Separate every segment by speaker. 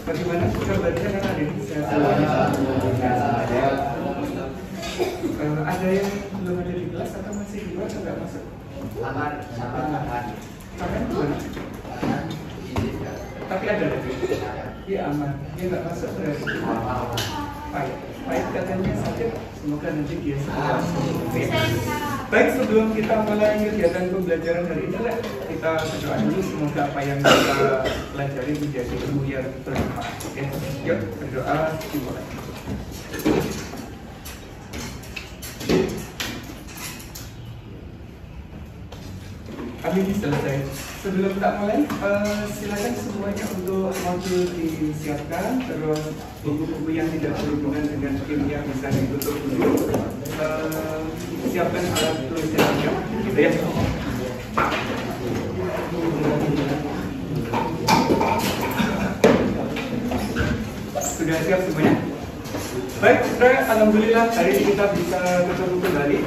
Speaker 1: Bagaimana kabarnya karena ada ini ada yang belum ada di kelas atau masih di luar atau nggak masuk?
Speaker 2: Aman.
Speaker 1: Kalian gimana? Tapi ada lagi? Iya aman. Dia nggak masuk berarti pahit katanya sakit. Semoga nanti dia segera sembuh. Baik, sebelum kita mulai kegiatan pembelajaran hari ini, kita berdoa dulu semoga apa yang kita pelajari menjadi ilmu yang bermanfaat. Oke, yuk berdoa dimulai. Kami selesai. Sebelum kita mulai, silakan semuanya untuk modul disiapkan, terus buku-buku yang tidak berhubungan dengan kimia bisa ditutup dulu. Siapkan alat tulisannya, gitu ya. Sudah siap semuanya? Baik, alhamdulillah hari ini kita bisa ketemu kembali.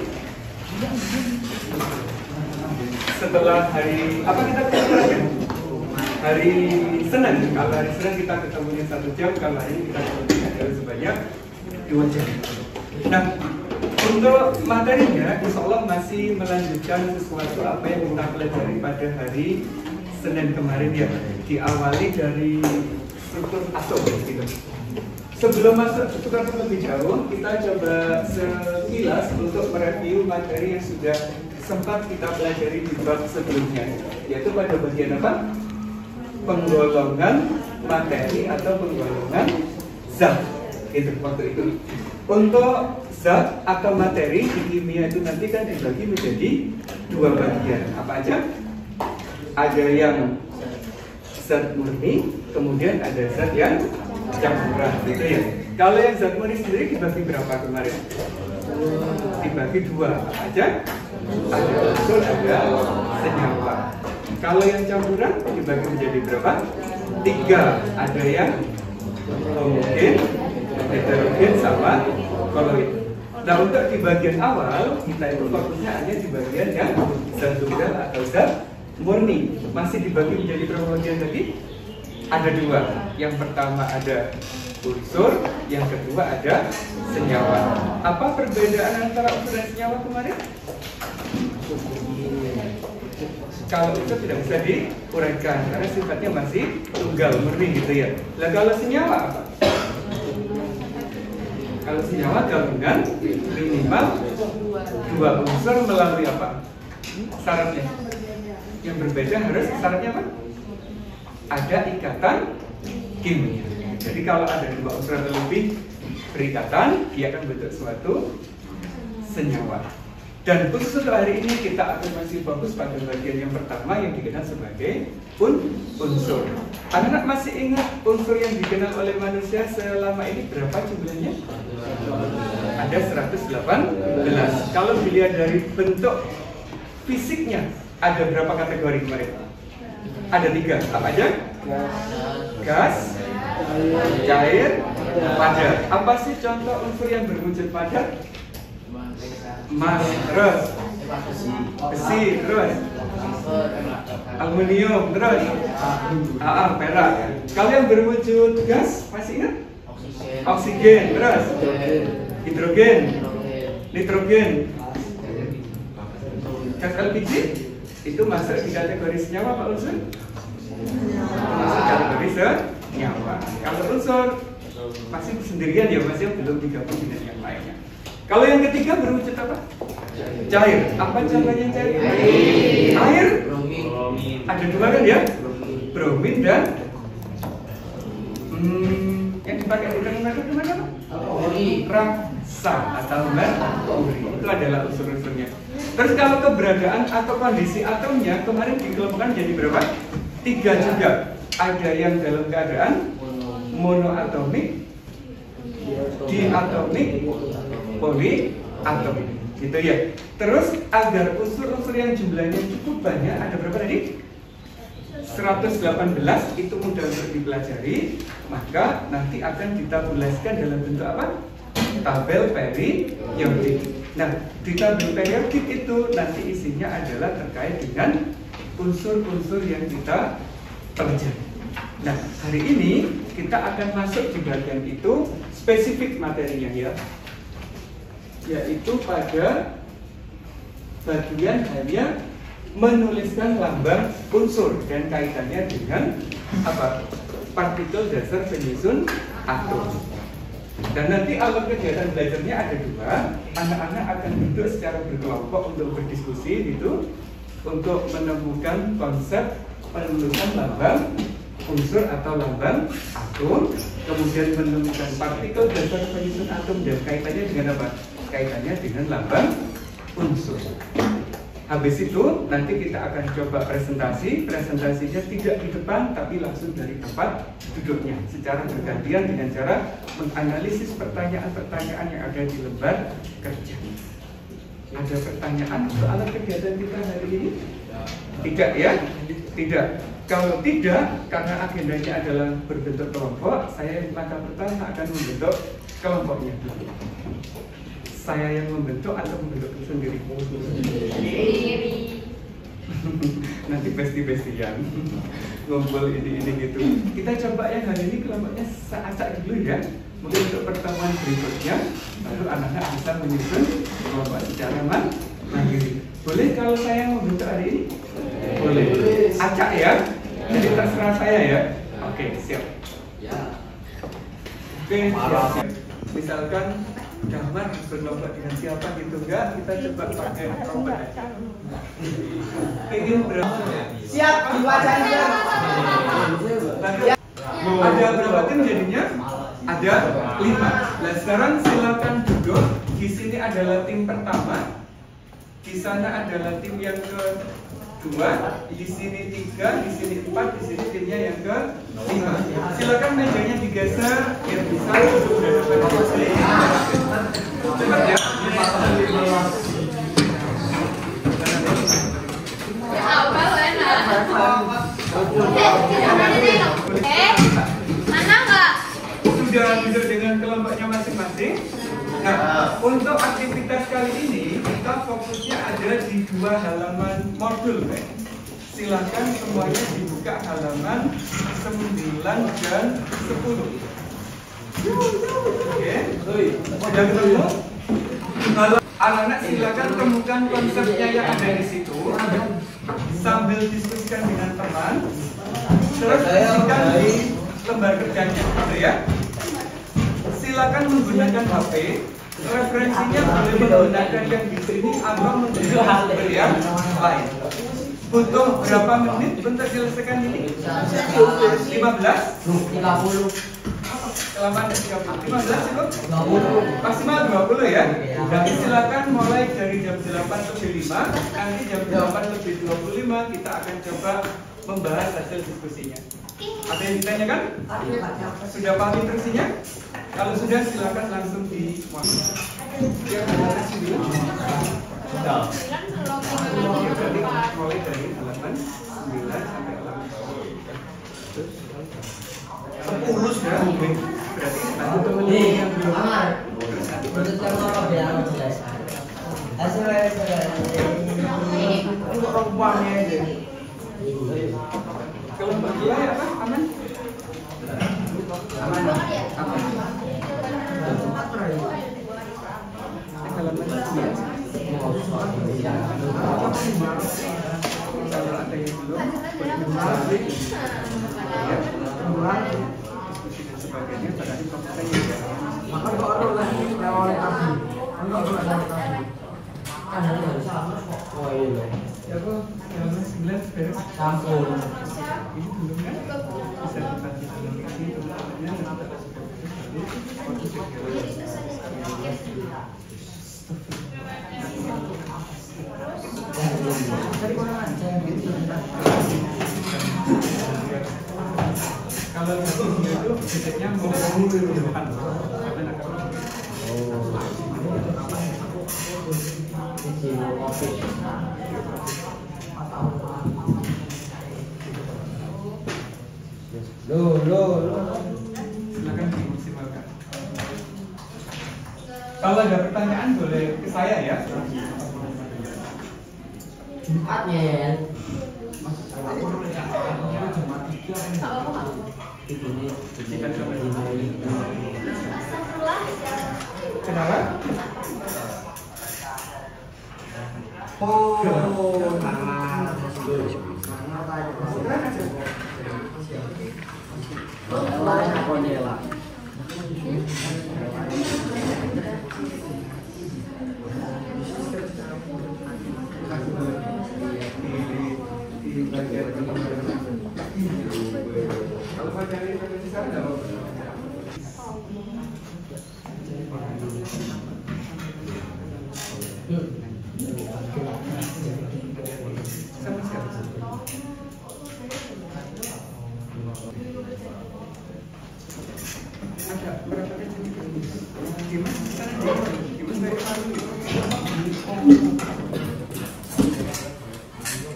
Speaker 1: Setelah hari apa kita ketemu? Hari Senin. Kalau hari Senin kita ketemunya 1 jam, kalau hari ini kita ketemunya adalah sebanyak 2 jam. Nah, untuk materinya, insya Allah masih melanjutkan sesuatu apa yang kita pelajari pada hari Senin kemarin ya. Diawali dari struktur atom gitu. Sebelum masuk struktur lebih jauh, kita coba sekilas untuk mereview materi yang sudah sempat kita pelajari di bab sebelumnya, yaitu pada bagian apa? Penggolongan materi atau penggolongan zat. Itu waktu itu. Untuk zat atau materi di kimia itu nanti kan dibagi menjadi 2 bagian. Apa aja? Ada yang zat murni, kemudian ada zat yang campuran, gitu ya. Kalau yang zat murni sendiri dibagi berapa kemarin? Dibagi 2. Apa aja? Ada unsur, ada senyawa. Kalau yang campuran dibagi menjadi berapa? 3. Ada yang homogen, heterogen, sama koloid. Nah, untuk di bagian awal kita itu fokusnya hanya di bagian yang zat tunggal atau zat murni. Masih dibagi menjadi berapa bagian tadi? Ada 2. Yang pertama ada unsur, yang kedua ada senyawa. Apa perbedaan antara unsur dan senyawa kemarin? Kalau itu tidak bisa diuraikan karena sifatnya masih tunggal murni gitu ya. Nah, kalau senyawa apa? Kalau senyawa gabungan minimal 2 unsur melalui apa? Syaratnya yang berbeda harus syaratnya apa? Ada ikatan kimia. Jadi kalau ada 2 unsur atau lebih berikatan, dia akan bentuk suatu senyawa. Dan khusus untuk hari ini kita akan masih fokus pada bagian yang pertama yang dikenal sebagai unsur. Anak-anak masih ingat unsur yang dikenal oleh manusia selama ini berapa jumlahnya? Ada 118. Kalau dilihat dari bentuk fisiknya, ada berapa kategori kemarin? Ada 3. Apa aja? Gas, cair, padat. Apa sih contoh unsur yang berwujud padat? Emas, terus besi, terus aluminium, terus perak. Kalau yang berwujud gas, masih ingat? Oksigen, terus hidrogen, nitrogen. Gas LPG itu masuk di kategori senyawa apa unsur? Masuk kategori senyawa. Kalau unsur masih sendirian ya, masih belum digabung dengan yang lainnya. Kalau yang ketiga berwujud apa? Cair. Apa contohnya cair? Air. Ada 2 kan ya? Bromin dan yang dipakai di termometer itu mana? Rasa atau merkuri. Itu adalah unsur-unsurnya. Terus kalau keberadaan atau kondisi atomnya kemarin dikelompokkan jadi berapa? 3 juga. Ada yang dalam keadaan monoatomik, diatomik, poliatomik, gitu ya. Terus agar unsur-unsur yang jumlahnya cukup banyak, ada berapa tadi? 118, itu mudah untuk dipelajari. Maka nanti akan ditabulaskan dalam bentuk apa? Tabel periodik. Nah, di tabel periodik itu nanti isinya adalah terkait dengan unsur-unsur yang kita pelajari. Nah, hari ini kita akan masuk di bagian itu spesifik materinya ya, yaitu pada bagian hanya menuliskan lambang unsur dan kaitannya dengan apa? Partikel dasar penyusun atom. Dan nanti alat kegiatan belajarnya ada dua. Anak-anak akan duduk secara berkelompok untuk berdiskusi gitu, untuk menemukan konsep penulisan lambang unsur atau lambang atom, kemudian menemukan partikel dasar penyusun atom dan kaitannya dengan apa? Kaitannya dengan lambang unsur. Habis itu nanti kita akan coba presentasinya tidak di depan tapi langsung dari tempat duduknya secara bergantian dengan cara menganalisis pertanyaan-pertanyaan yang ada di lembar kerja. Ada pertanyaan soal kegiatan kita hari ini? Tidak ya? Tidak. Kalau tidak, karena agendanya adalah berbentuk kelompok, saya langkah pertama akan membentuk kelompoknya. Saya yang membentuk atau membentuk sendiri? Sendiri. Nanti besti-bestian ngumpul ini gitu. Kita coba yang hari ini kelompoknya acak dulu ya. Mungkin untuk pertemuan berikutnya, lalu anak-anak bisa menyusun kelompok secara mandiri. Boleh kalau saya membentuk hari ini? Boleh. Acak ya? Jadi terserah saya ya. Oke, siap. Oke, siap. Misalkan Damar berkelompok dengan siapa gitu enggak? Kita coba pakai kelompok. Ini berapa?
Speaker 2: Siap, diwajibkan.
Speaker 1: Ada berapa tim jadinya? Ada 5. Nah sekarang silakan duduk. Di sini adalah tim pertama. Di sana adalah tim yang kedua. Di sini 3, di sini 4, di sini timnya yang ke-5. Silakan mejanya digeser biar bisa duduk berhadapan kursi. Cepat ya.
Speaker 3: Mana enggak?
Speaker 1: Sudah duduk dengan kelompoknya masing-masing. Nah, untuk aktivitas kali ini kita fokusnya ada di 2 halaman modul. Silakan semuanya dibuka halaman 9 dan 10. Oke, sudah ketemu? Anak-anak silakan temukan konsepnya yang ada di situ sambil diskusikan dengan teman. Terus isikan di lembar kerjanya, gitu ya. Silakan menggunakan HP. Referensinya boleh menggunakan yang di sini atau menggunakan sumber yang lain. Butuh berapa menit untuk selesaikan ini? 15?
Speaker 2: 50.
Speaker 1: Kelamaan 15 cukup? 20. Maksimal 20 ya? Jadi silakan mulai dari jam 8 lebih 5. Nanti jam 8 lebih 25 kita akan coba membahas hasil diskusinya. Ada yang ditanyakan? Sudah paham instruksinya? Kalau sudah silakan langsung di ya, sudah. Mulai dari halaman 9 sampai halaman 10 sudah. Berarti satu teman yang belum kalau berdua ya apa? Aman? Aman? Aman? Halaman 9. Kalau ada yang belum, boleh ya. Diskusi dan sebagainya pada hari pembukaan ya.
Speaker 2: Maka kalau lagi lewat tadi, enggak ada tadi. Kan harus sama kok. Oh iya.
Speaker 1: Ya kok halaman 9 beres.
Speaker 2: Campur.
Speaker 1: Ini belum kan? Bisa dibagi dalam kasih teman-temannya nanti kita kalau itu bedanya mau di depan. Silakan dimaksimalkan. Kalau ada pertanyaan boleh ke saya ya.
Speaker 2: Empatnya ya.
Speaker 1: Kenapa?
Speaker 2: Oh,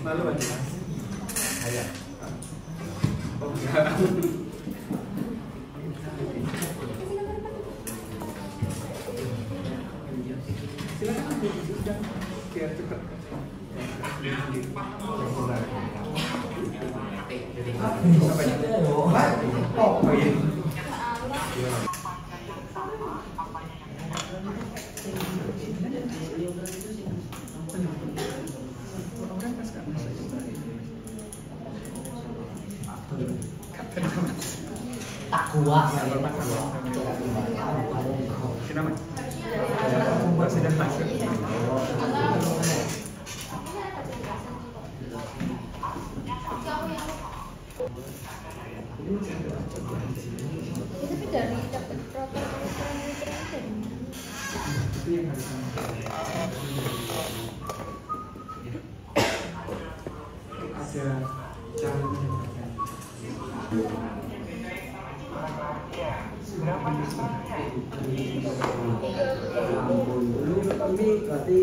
Speaker 1: Malu aja. Ayah. Oh enggak. Silakan sudah biar cepat. Oh iya.
Speaker 2: tak kuat
Speaker 1: Kenapa? Sudah masuk.
Speaker 3: Tapi dari dapat protokol
Speaker 1: Itu yang harus ada caranya.
Speaker 2: ini berarti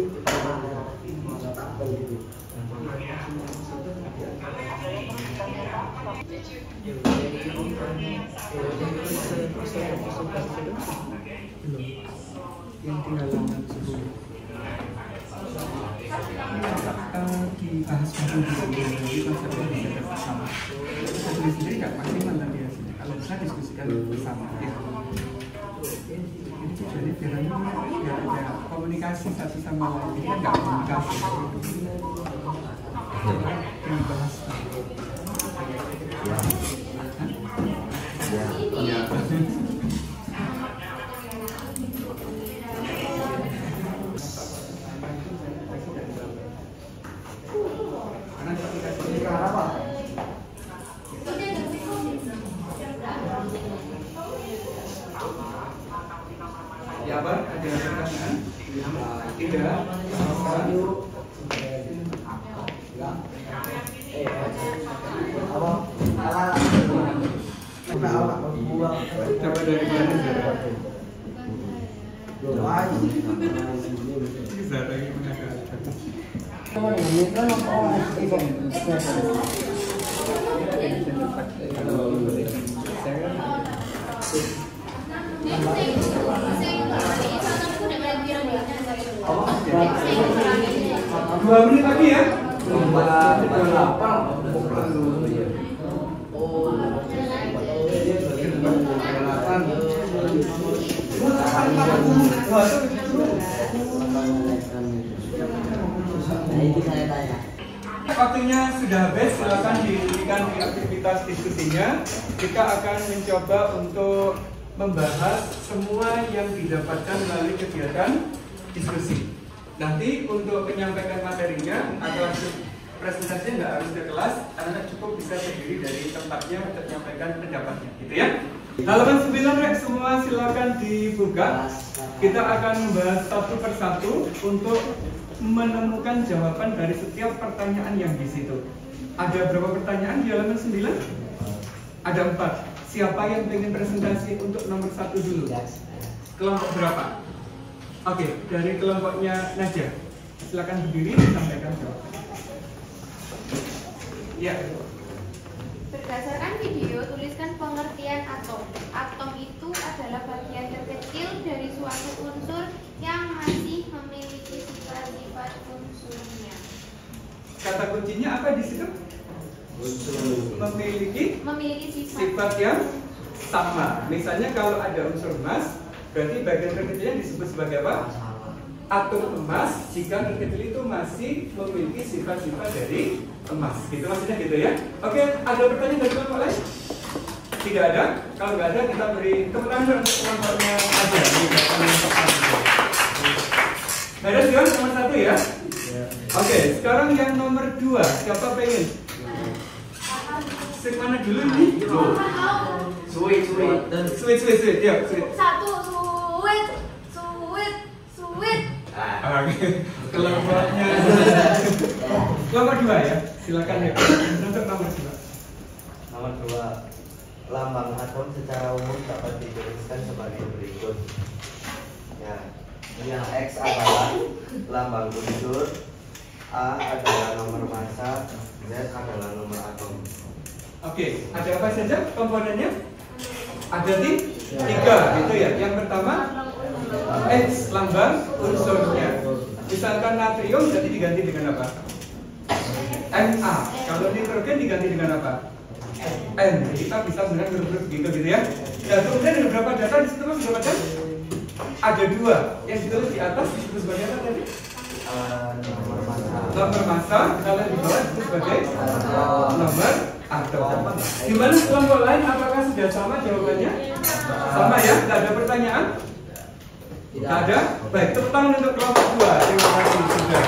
Speaker 1: yang tinggal halaman 10 dibahas dulu jadi konsepnya bisa bersama. Kita tulis sendiri nggak maksimal nanti hasilnya. Kalau bisa diskusikan bersama. Ya. Ini tujuannya biar ada komunikasi satu sama lain. Ini kan nggak komunikasi. Dibahas. Ya. Ya, Pak, ada pertanyaan? Tidak. Coba dari mana saudara? Bisa lagi menagih. Dua menit lagi ya. Waktunya sudah habis, silakan dihentikan aktivitas diskusinya. Kita akan mencoba untuk membahas semua yang didapatkan melalui kegiatan diskusi. Nanti untuk menyampaikan materinya atau presentasinya nggak harus ke kelas, anak-anak cukup bisa berdiri dari tempatnya untuk menyampaikan pendapatnya, gitu ya. Halaman 9 Rek, semua silakan dibuka. Kita akan membahas satu persatu untuk menemukan jawaban dari setiap pertanyaan yang di situ. Ada berapa pertanyaan di halaman 9? Ada 4. Siapa yang ingin presentasi untuk nomor 1 dulu? Kelompok berapa? Oke, dari kelompoknya Najah. Silakan berdiri dan sampaikan jawaban. Ya.
Speaker 3: Berdasarkan video, tuliskan pengertian atom. Atom itu adalah bagian terkecil dari suatu unsur yang masih memiliki sifat-sifat unsurnya.
Speaker 1: Kata kuncinya apa di situ?
Speaker 2: Unsur.
Speaker 3: memiliki
Speaker 1: sifat yang sama. Misalnya kalau ada unsur emas, berarti bagian terkecilnya disebut sebagai apa? Atom emas. Jika terkecil itu masih memiliki sifat-sifat dari emas. Gitu maksudnya gitu ya. Oke, ada pertanyaan dari kelompok lain? Tidak ada? Kalau nggak ada, kita beri tepuk tangan untuk kelompoknya aja. Beres ya, nomor 1 ya? Oke, sekarang yang nomor 2. Siapa pengen? Sik mana dulu nih? Sweet. Ya, sweet.
Speaker 3: 1 sweet.
Speaker 1: Oke, kelompoknya. Nomor 2 ya, silakan ya. Untuk nomor 2.
Speaker 4: Nomor 2. Lambang atom secara umum dapat dituliskan sebagai berikut. Ya, yang X adalah lambang unsur, A adalah nomor massa, Z adalah nomor atom.
Speaker 1: Oke, ada apa saja komponennya? Ada 3, gitu ya. Yang pertama X lambang unsurnya. Misalkan natrium jadi diganti dengan apa? Na. Kalau nitrogen diganti dengan apa? N. Jadi kita bisa menggunakan huruf gitu ya. Dan kemudian ada berapa data di situ Mas? Berapa data? Ada 2. Yang ditulis di atas disebut sebagai apa tadi?
Speaker 4: Nomor massa.
Speaker 1: Nomor massa. Kalau di bawah disebut sebagai nomor atom. Gimana kelompok lain? Apakah sudah sama jawabannya? Sama ya? Tidak ada pertanyaan? Tidak ada? Baik, tepuk tangan untuk kelompok 2. Terima kasih sudah.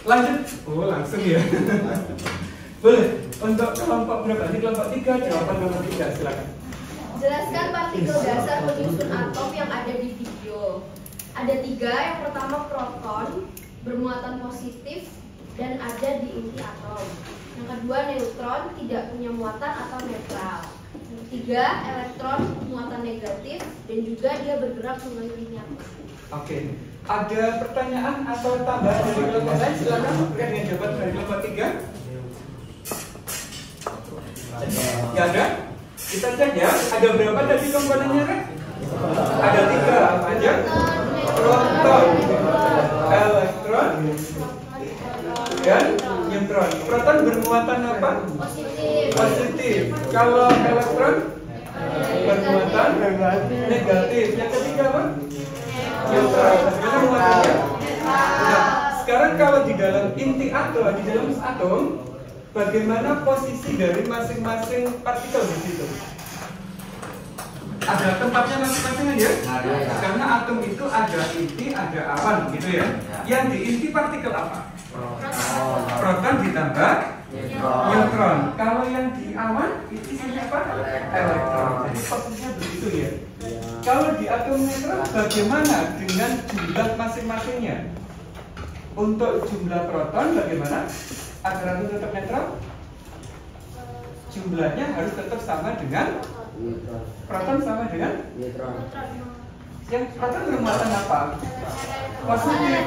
Speaker 1: Lanjut. Oh, langsung ya. Boleh. Untuk kelompok berapa? Ini kelompok 3, jawaban nomor 3, silakan.
Speaker 3: Jelaskan partikel dasar penyusun atom yang ada di video. Ada 3, yang pertama proton bermuatan positif dan ada di inti atom. Yang kedua neutron tidak punya muatan atau netral. Yang ketiga elektron muatan negatif dan juga dia bergerak mengelilingi atom.
Speaker 1: Oke, ada pertanyaan atau tambahan dari kelompok lain? Silakan berikan yang jawaban dari kelompok 3. Ya ada? Kita cek ya. Ada berapa tadi komponennya kan? Ada 3, apa aja? Proton, elektron, dan neutron. Proton bermuatan apa? Positif. Kalau elektron bermuatan negatif. Yang ketiga apa? Neutral. Nah, sekarang kalau di dalam inti atom, di dalam atom, bagaimana posisi dari masing-masing partikel di situ? Ada tempatnya masing-masing ya? Karena atom itu ada inti, ada awan, gitu ya. Yang di inti partikel apa? Proton ditambah neutron. Kalau yang di awan itu apa? Elektron. Jadi posisinya begitu ya. Kalau di atom neutron bagaimana dengan jumlah masing-masingnya? Untuk jumlah proton bagaimana? Agar atom tetap netral, jumlahnya harus tetap sama dengan proton sama dengan yang proton bermuatan apa? Positif.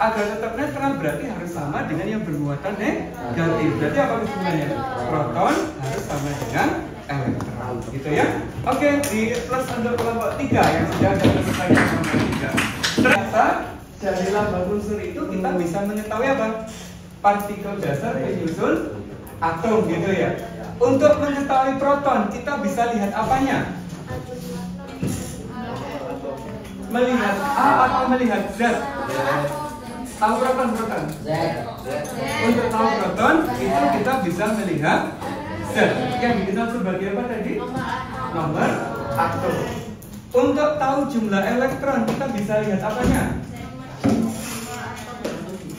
Speaker 1: Agar tetap netral berarti harus sama dengan yang bermuatan negatif. Berarti apa hubungannya? Proton harus sama dengan elektron, gitu ya. Oke, di plus untuk kelompok 3 yang sudah ada pertanyaan nomor 3. Ternyata dari lambang unsur itu kita bisa mengetahui apa? Partikel dasar penyusun atom, gitu ya. Untuk mengetahui proton kita bisa lihat apanya? Melihat A atau melihat Z? Tahu proton?
Speaker 2: Z.
Speaker 1: Untuk tahu proton itu kita bisa melihat Z. Yang dikenal sebagai apa tadi? Nomor atom. Untuk tahu jumlah elektron kita bisa lihat apanya?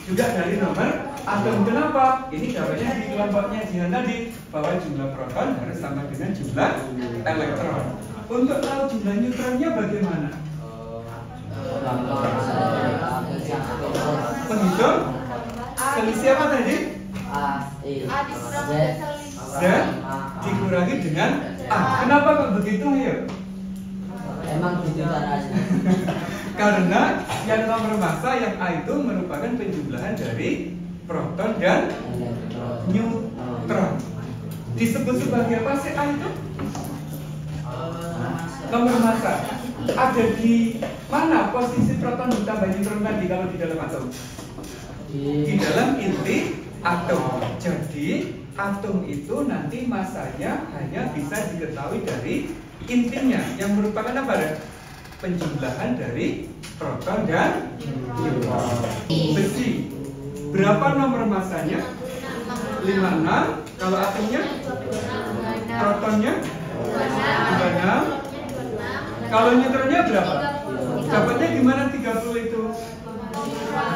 Speaker 1: Juga dari nomor atom. Kenapa? Ini dapatnya di kelompoknya Jihan tadi, bahwa jumlah proton harus sama dengan jumlah elektron. Untuk tahu jumlah neutronnya bagaimana? Penghitung selisih apa tadi? Z dikurangi dengan A. Kenapa kok begitu ya?
Speaker 2: Emang begitu caranya.
Speaker 1: Karena yang nomor massa yang A itu merupakan penjumlahan dari proton dan neutron. Disebut sebagai apa sih A itu? Nomor massa. Ada di mana posisi proton ditambah neutron tadi kalau di dalam atom? Di dalam inti atom. Jadi atom itu nanti masanya hanya bisa diketahui dari intinya yang merupakan apa ya? Penjumlahan dari proton dan neutron. Besi, berapa nomor masanya? 56. Kalau atomnya? Protonnya? 26. Kalau neutronnya berapa? Dapatnya gimana 30 itu?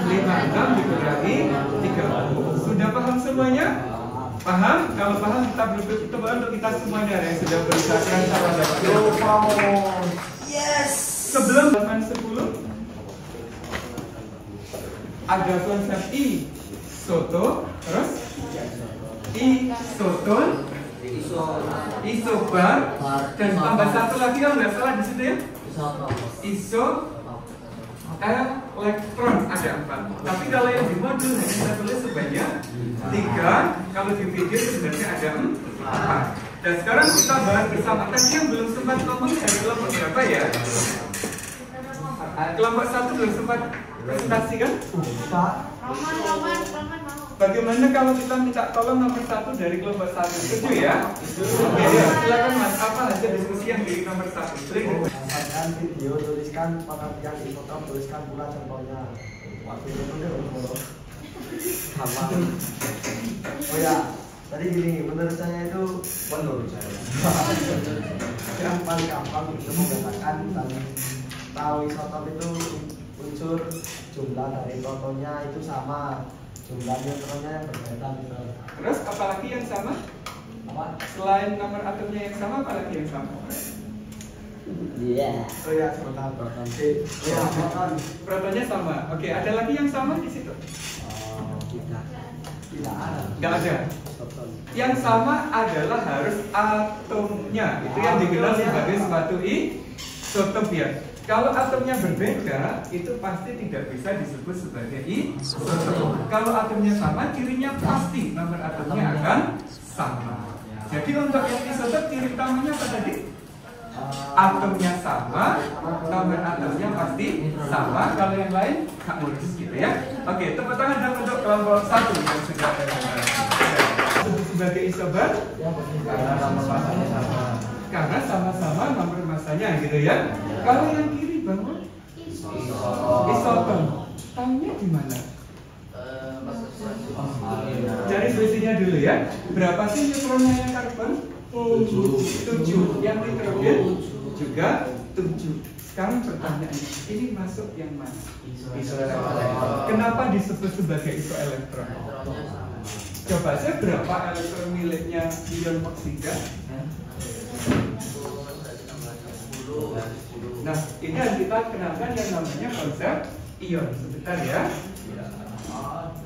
Speaker 1: 56 dikurangi 30. Sudah paham semuanya? Paham? Kalau paham kita coba untuk kita semuanya yang sudah berusaha keras sama dapat.
Speaker 2: Yes.
Speaker 1: Sebelum halaman 10 ada konsep isoto, terus isoton, isobar, dan tambah satu lagi kalau nggak salah di situ ya. Iso elektron ada 4. Tapi kalau yang di modul hanya kita tulis sebanyak 3. Kalau di video sebenarnya ada 4. Dan sekarang kita bahas bersama. Tadi yang belum sempat ngomong dari kelompok berapa ya? Kelompok 1 belum sempat presentasi kan?
Speaker 3: Roman
Speaker 1: Bagaimana kalau kita minta tolong nomor 1 dari kelompok 1? Setuju ya? Oke ya, silakan Mas. Apa hasil diskusi yang di nomor 1?
Speaker 2: Sampaikan video, tuliskan pengertian isotop, tuliskan pula contohnya. Waktu itu sama. Oh ya, tadi gini, menurut saya itu yang paling gampang untuk menggunakan dan tahu isotop itu unsur jumlah dari protonnya itu sama, jumlah neutronnya yang berbeda gitu.
Speaker 1: Terus apalagi yang sama?
Speaker 2: Apa?
Speaker 1: Selain nomor atomnya yang sama, apalagi yang sama?
Speaker 2: Iya. Oh ya, sebentar. Proton. Iya, proton.
Speaker 1: Protonnya sama. Oke, ada lagi yang sama di situ?
Speaker 2: Tidak ada.
Speaker 1: Nggak ada. Yang sama adalah harus atomnya. Itu yang dikenal sebagai suatu isotop ya. Kalau atomnya berbeda, itu pasti tidak bisa disebut sebagai isotop. Kalau atomnya sama, cirinya pasti nomor atomnya akan sama. Jadi untuk yang isotop, ciri utamanya apa tadi? Atomnya sama, nomor atomnya pasti sama. Kalau yang lain, nggak urus gitu ya. Oke, tepuk tangan dong untuk kelompok 1 yang sudah sebagai isobar karena nomor masanya sama. Karena sama-sama nomor masanya gitu ya. Kalau yang kiri bang, isoton, tahunya di mana? Cari selisihnya dulu ya. Berapa sih neutronnya yang karbon? 7. Yang nitrogen juga 7. Sekarang pertanyaannya, ini masuk yang mana? Isoelektron. Kenapa disebut sebagai isoelektron? Coba saya berapa elektron miliknya ion oksida? Nah, ini yang kita kenalkan yang namanya konsep ion. Sebentar ya.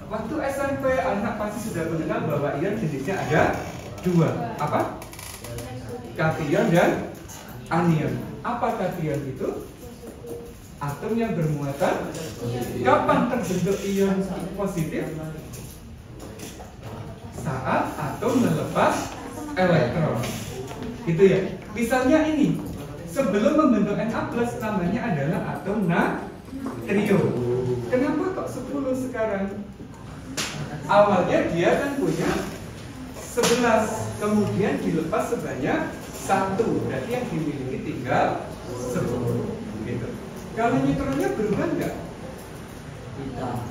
Speaker 1: Waktu SMP anak pasti sudah mengenal bahwa ion jenisnya ada 2. Apa? Kation dan anion. Apa kation itu? Atom yang bermuatan. Kapan terbentuk ion positif? Saat atom melepas elektron. Gitu ya. Misalnya ini, sebelum membentuk Na+, namanya adalah atom natrium. Kenapa kok 10 sekarang? Awalnya dia kan punya 11, kemudian dilepas sebanyak 1, berarti yang dimiliki tinggal 10 gitu. Kalau neutronnya berubah enggak?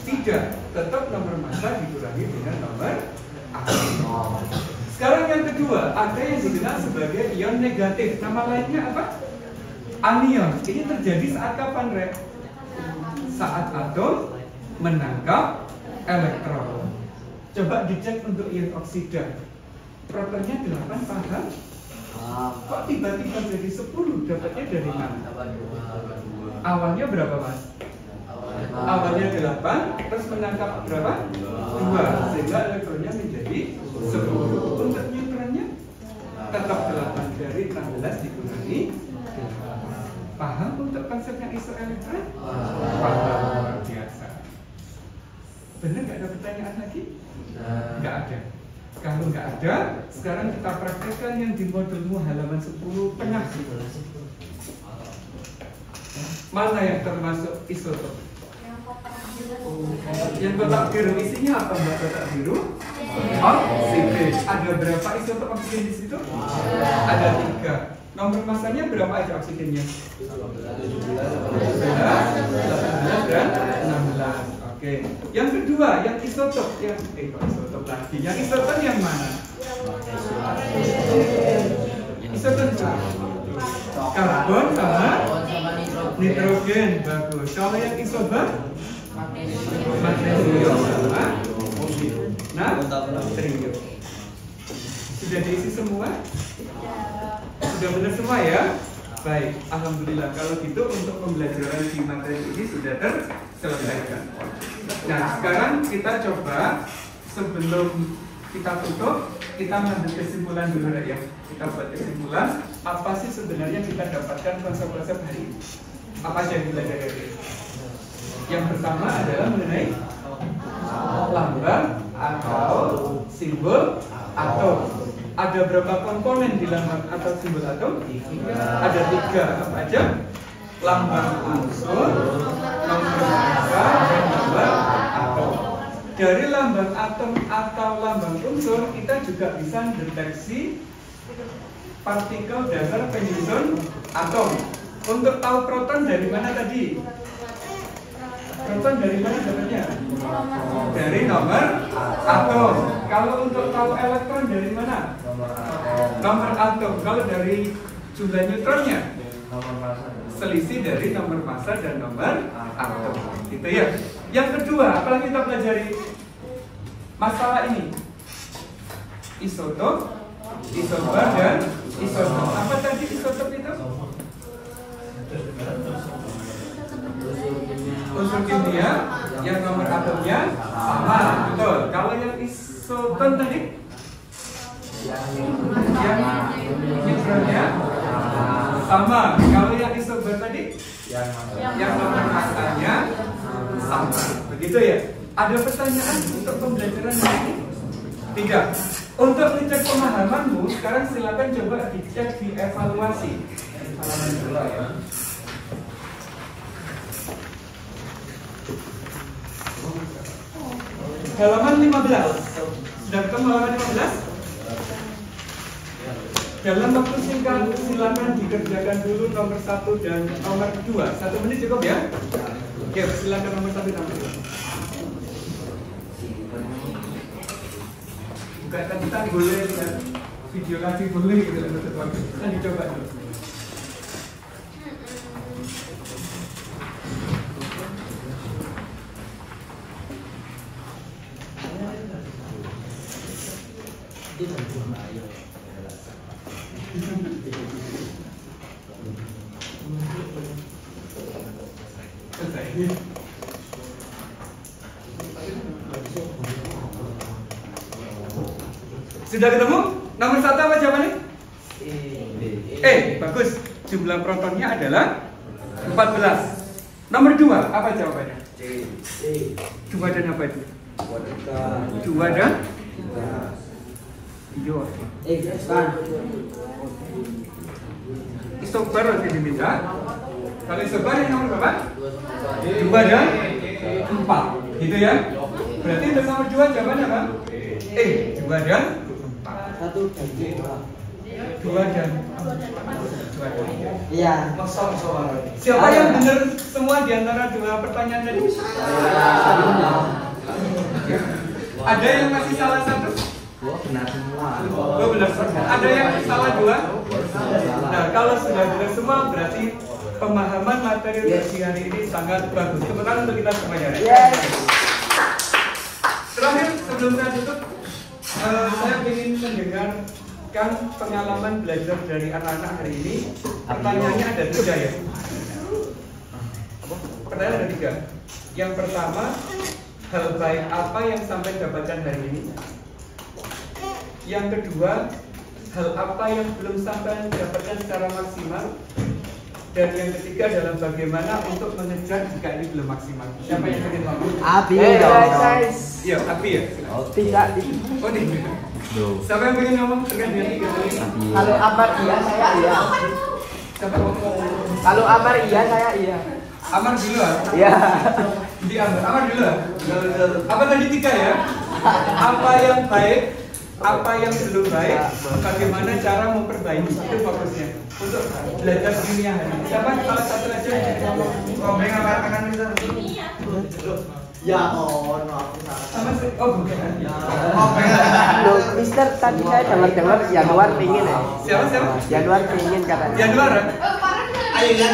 Speaker 1: Tidak, tetap nomor massa dikurangi dengan nomor atom. Sekarang yang kedua, ada yang dikenal sebagai ion negatif. Nama lainnya apa? Anion. Ini terjadi saat kapan, Rek? Saat atom menangkap elektron. Coba dicek untuk ion oksida. Protonnya 8, paham? Kok tiba-tiba jadi 10? Dapatnya dari mana? Awalnya berapa, Mas? Awalnya 8, terus menangkap berapa? 2, sehingga elektronnya menjadi 10. Untuk neutronnya tetap 8, dari 16 dikurangi 8. Paham untuk konsepnya isoelektron? Paham, luar biasa. Benar nggak ada pertanyaan lagi? Nggak ada. Kalau nggak ada, sekarang kita praktekkan yang di modulmu halaman 10 tengah. Mana yang termasuk isotop? Yang kotak biru isinya apa mbak? Kotak biru? Oksigen. Ada berapa isotop oksigen di situ? Ada 3. Nomor masanya berapa aja oksigennya? 17, 18, dan 16. Oke. Yang kedua, yang isotop yang kok isotop lagi? Yang isoton yang mana? Isoton karbon sama nitrogen. Bagus. Kalau yang isobar? Magnesium sama natrium. Sudah diisi semua? Sudah benar semua ya? Baik, alhamdulillah. Kalau gitu untuk pembelajaran di materi ini sudah terselesaikan. Nah, sekarang kita coba sebelum kita tutup, kita ambil kesimpulan dulu ya. Kita buat kesimpulan. Apa sih sebenarnya kita dapatkan konsep-konsep hari ini? Apa aja yang belajar dari ini? Yang pertama adalah mengenai lambang atau simbol atom. Ada berapa komponen di lambang atau simbol atom? Ada 3. Apa aja? Lambang unsur, nomor massa, dan lambang atom. Dari lambang atom atau lambang unsur kita juga bisa mendeteksi partikel dasar penyusun atom. Untuk tahu proton dari mana tadi? Proton dari mana dapatnya? Dari nomor atom. Kalau untuk tahu elektron dari mana? Nomor atom. Kalau dari jumlah neutronnya? Selisih dari nomor massa dan nomor atom. Gitu ya. Yang kedua, apalagi kita pelajari masalah ini? Isotop, isobar, dan isotop. Apa tadi isotop itu? Unsur kimia yang nomor atomnya sama, betul. Kalau yang isoton tadi, yang neutronnya sama. Kalau yang isobar tadi, yang nomor massanya sama. Begitu ya. Ada pertanyaan untuk pembelajaran ini? Tidak. Untuk ngecek pemahamanmu, sekarang silakan coba dicek di evaluasi. Halaman 2 ya. Halaman 15. Sudah ketemu halaman 15? Dalam waktu singkat silakan dikerjakan dulu nomor 1 dan nomor 2. 1 menit cukup ya? Oke, silakan nomor 1 dan nomor 2. Bukan kita boleh lihat video lagi boleh gitu loh, kita dicoba dulu. Sudah ketemu? Nomor 1 apa jawabannya? Bagus. Jumlah protonnya adalah 14. Nomor 2 apa jawabannya? 2 dan apa itu? 2 dan? Iya. Isobar harus diminta. Kalau isobar yang nomor berapa? 2 dan 4. Gitu ya? Berarti untuk nomor 2 jawabannya apa? 2 dan 2 dan 4.
Speaker 2: Iya.
Speaker 1: Siapa yang benar semua di antara 2 pertanyaan tadi? Ada yang masih salah 1?
Speaker 2: Benar semua.
Speaker 1: Benar semua. Ada yang salah 2? Nah, kalau sudah benar semua berarti pemahaman materi di hari ini sangat bagus. Tepuk tangan untuk kita semuanya. Terakhir sebelum saya tutup, saya ingin mendengarkan pengalaman belajar dari anak-anak hari ini. Pertanyaannya ada 3 ya. Pertanyaan ada 3. Yang pertama, hal baik apa yang sampai dapatkan hari ini? Yang kedua, hal apa yang belum sampai dapatkan secara maksimal? Dan yang ketiga adalah bagaimana untuk mengejar jika ini belum maksimal. Siapa yang ingin ngomong?
Speaker 2: Abi
Speaker 1: Iya, Abi ya.
Speaker 2: Tidak.
Speaker 1: Oh nih. Siapa yang ingin ngomong terkait dengan 3 hal ini?
Speaker 2: Kalau Amar iya, saya iya.
Speaker 1: Siapa ngomong?
Speaker 2: Kalau Amar iya, saya iya.
Speaker 1: Amar dulu ah.
Speaker 4: Iya.
Speaker 1: Di Amar dulu ah. Apa tadi 3 ya? Apa yang baik, apa yang belum baik, bagaimana cara memperbaiki, itu fokusnya untuk belajar dunia hari ini. Siapa salah satu aja yang ngomong? Ngomong apa tangan Mister?
Speaker 2: Ya mohon maaf
Speaker 1: Sama sih. Oh bukan.
Speaker 5: Loh, Mister, tadi saya dengar Januar pingin ya?
Speaker 1: Siapa?
Speaker 5: Januar pingin katanya.
Speaker 1: Januar.
Speaker 2: ayo ya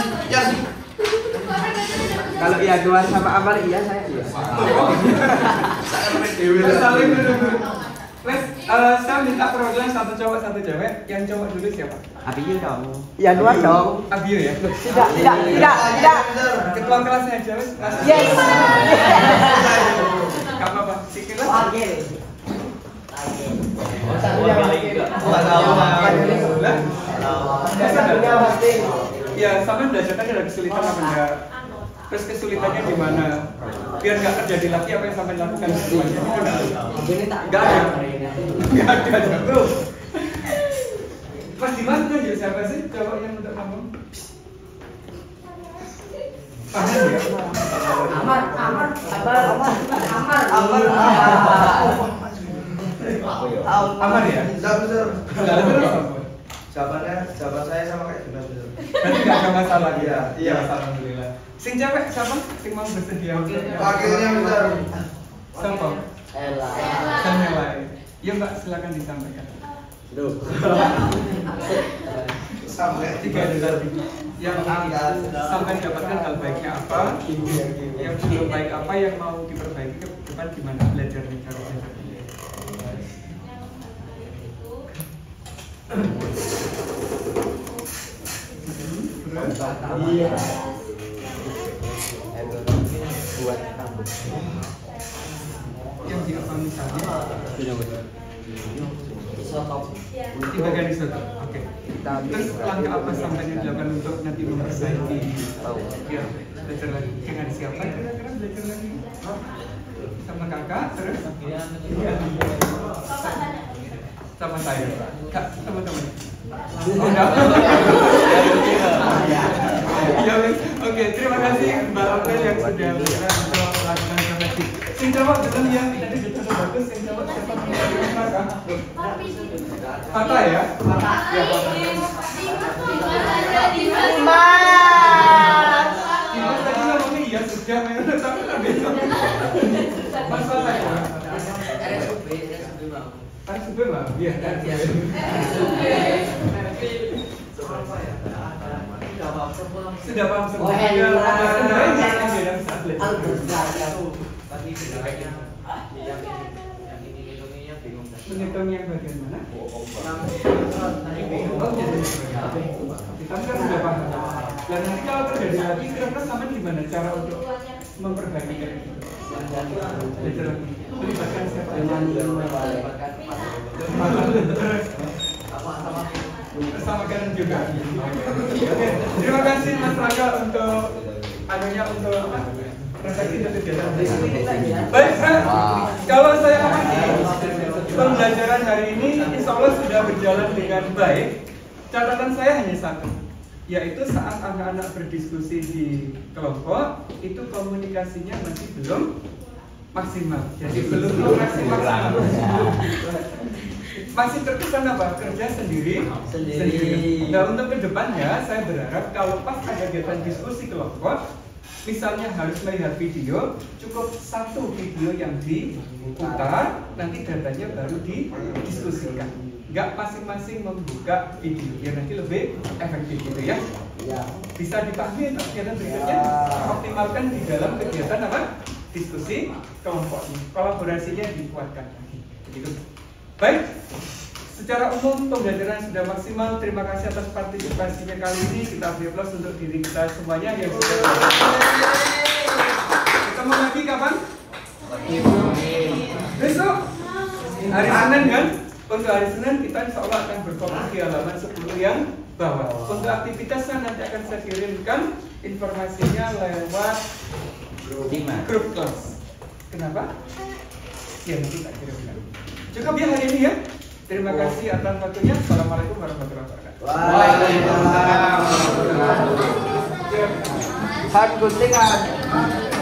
Speaker 5: Kalau Januar sama Amar iya saya iya.
Speaker 1: Saling dulu. Wes, saya minta perwakilan satu cowok satu cewek. Yang cowok dulu siapa?
Speaker 5: Abiyu dong. Januar dong.
Speaker 1: Abio ya.
Speaker 5: Tidak.
Speaker 1: Ketua kelasnya aja wes.
Speaker 5: Yes.
Speaker 1: Gak apa-apa. Sikillah. Ya, sama belajarnya ada kesulitan apa enggak? Terus kesulitannya di mana? Biar nggak terjadi lagi apa yang sampai lakukan semuanya. Nggak ada. Bro. Mas Dimas tuh juga siapa sih cowok yang untuk kamu? Paham ya? Amar ya?
Speaker 2: Jawaban saya sama kayak Dimas.
Speaker 1: Berarti nggak ada masalah ya?
Speaker 2: Iya.
Speaker 1: Alhamdulillah. Sing cewek siapa? Sing mau bersedia untuk
Speaker 2: Wakilnya Mister.
Speaker 1: siapa? Ella. Ya Mbak, silakan disampaikan.
Speaker 2: Sampai
Speaker 1: 3 tadi. Yang sampai dapatkan hal baiknya apa? Yang belum baik apa? Yang mau diperbaiki ke depan gimana belajar nih cara belajar?
Speaker 5: Iya. Buat rambut.
Speaker 1: Yang di apa misalnya? Di bagian isotop. Oke. Terus langkah apa sampainya dilakukan untuk nanti memperbaiki? Ya, belajar lagi. Dengan siapa kira-kira belajar lagi? Sama kakak, terus? Sama saya. Kak, teman-teman. Oh, enggak. Ya, oke. Terima kasih Mbak Apel yang sudah bergerak untuk melakukan promosi. Sing jawab belum ya? Tadi sudah bagus. Sing jawab siapa kakak? Papa ya? Ya, Papa. Dimas tadi ngomongnya iya sudah, tapi tak besok. Masalah ya? RSUB Mbak? Iya, sudah paham semua. Menghitung yang bagian mana? Kita kan sudah paham. Dan nanti kalau terjadi lagi, kira-kira sama gimana cara untuk memperbaiki itu? Belajar lagi. Melibatkan siapa? Bersama kalian juga. Oke, terima kasih Mas Raka untuk untuk refleksi dan kegiatan. Baik, kalau saya amati pembelajaran hari ini insya Allah sudah berjalan dengan baik. Catatan saya hanya satu, yaitu saat anak-anak berdiskusi di kelompok itu komunikasinya masih belum maksimal. Jadi belum maksimal. Masih terkesan apa? Kerja sendiri. Nah, untuk kedepannya saya berharap kalau pas ada kegiatan diskusi kelompok, misalnya harus melihat video, cukup satu video yang diputar, nanti datanya baru didiskusikan. Nggak masing-masing membuka video, ya nanti lebih efektif gitu ya. Bisa dipahami untuk kegiatan berikutnya, optimalkan di dalam kegiatan apa? Diskusi kelompok ini, kolaborasinya dikuatkan lagi. Begitu. Baik, secara umum pembelajaran sudah maksimal. Terima kasih atas partisipasinya kali ini. Kita beri aplaus untuk diri kita semuanya yang sudah. Ketemu lagi kapan? Besok hari Senin kan? Untuk hari Senin kita insya Allah akan berfokus di halaman 10 yang bawah. Untuk aktivitasnya nanti akan saya kirimkan informasinya lewat grup kelas. Kenapa? Ya nanti tak kirimkan. Cukup ya hari ini ya. Terima kasih atas waktunya. Assalamualaikum warahmatullahi wabarakatuh.
Speaker 2: Waalaikumsalam.
Speaker 5: Han guntingan.